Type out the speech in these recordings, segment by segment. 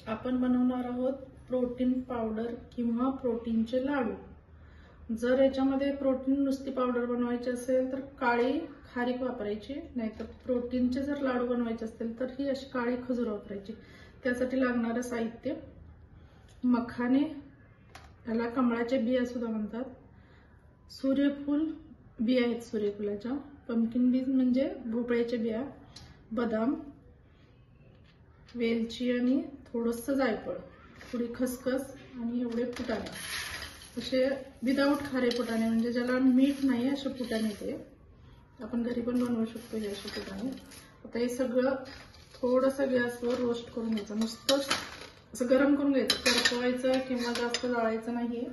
आपण बनवणार आहोत प्रोटीन पावडर किंवा प्रोटीनचे लाडू। जर याच्यामध्ये प्रोटीन नुसती पावडर बनवायची असेल तर काळी खारीक वापरायची, नाहीतर प्रोटीनचे जर लाडू बनवायचे असतील तर ही अशी काळी खजूर वापरायची। त्यासाठी लागणारे साहित्य: मखाने, याला कमळाचे बिया सुद्धा म्हणतात, सूर्यफूल बिया आहेत सूर्यफुलाच्या, पंपकिन बीज म्हणजे भोपळ्याच्या बिया, बदाम, वेलची आणि थोडंसं जायफळ, थोडी खसखस आणि एवढे फुटाणे, असे विदाऊट खारे फुटाणे, म्हणजे ज्याला मीठ नाही असे फुटाणे ते आपण घरी पण बनवू शकतो हे असे फुटाणे। आता हे सगळं थोडंसं गॅसवर रोस्ट करून घ्यायचं, नुसतं असं गरम करून घ्यायचं, करपवायचं किंवा जास्त जाळायचं नाही।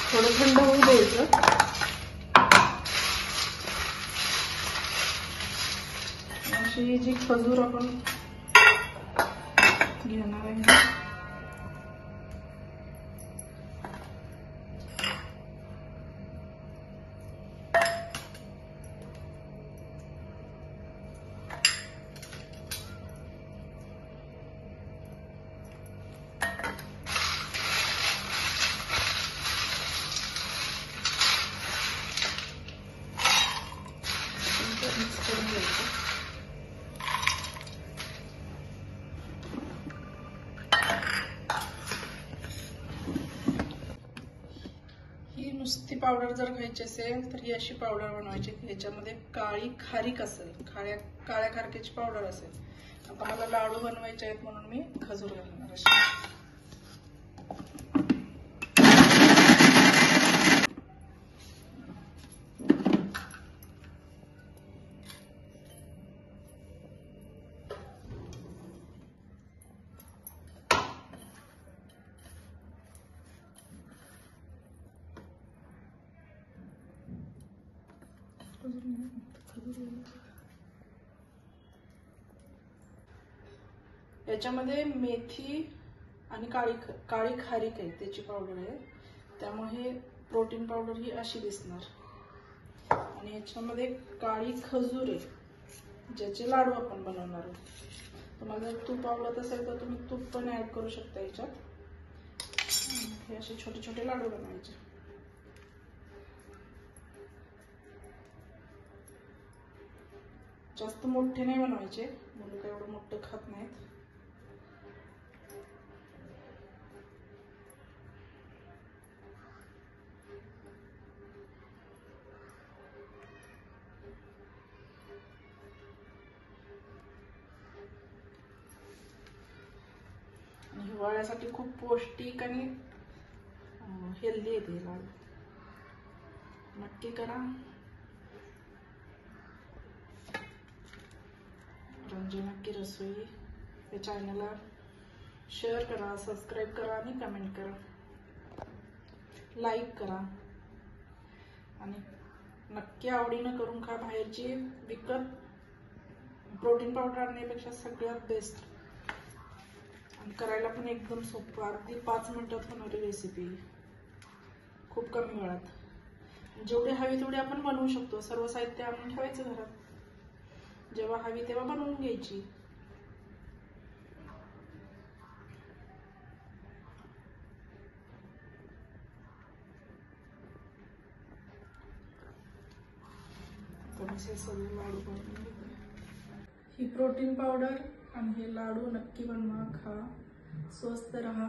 थोडं थंड होऊ द्यायचं। अशी जी खजूर आपण घेणार आहे नुसती पावडर जर खायची असेल तर ही अशी पावडर बनवायची, याच्यामध्ये काळी खारीक असेल, काळ्या खारकेची पावडर असेल। आता मला लाडू बनवायचे आहेत म्हणून मी खजूर घालणार अशी। याच्यामध्ये मेथी आणि काळी खारीक आहे, त्याची पावडर आहे, त्यामुळे प्रोटीन पावडर ही अशी दिसणार। आणि याच्यामध्ये काळी खजूर आहे, ज्याचे लाडू आपण बनवणार आहोत। तुम्हाला जर तूप आवडत असेल तर तुम्ही तूप पण ऍड करू शकता याच्यात। हे असे छोटे छोटे लाडू बनवायचे। जास्त मोठे नाही बनवायचे, मुलं काय एवढं मोठं खात नाहीत। आणि हिवाळ्यासाठी खूप पौष्टिक आणि हेल्दी आहे ते लाडू. नक्की करा. रंजना की रसोई या चॅनलला शेअर करा, सबस्क्राईब करा आणि कमेंट करा, लाईक करा आणि नक्की आवडीनं करून खा. बाहेरची विकत प्रोटीन पावडर आणण्यापेक्षा सगळ्यात बेस्ट आणि करायला पण एकदम सोपं. अगदी 5 मिनिटात होणारी रेसिपी, खूप कमी वेळात. जेवढी हवी तेवढी आपण बनवू शकतो. सर्व साहित्य आणून ठेवायचं घरात, जेव्हा हवी तेव्हा बनवून घ्यायची. लाडू बनवून ही प्रोटीन पावडर आणि हे लाडू नक्की बनवा, खा, स्वस्थ रहा.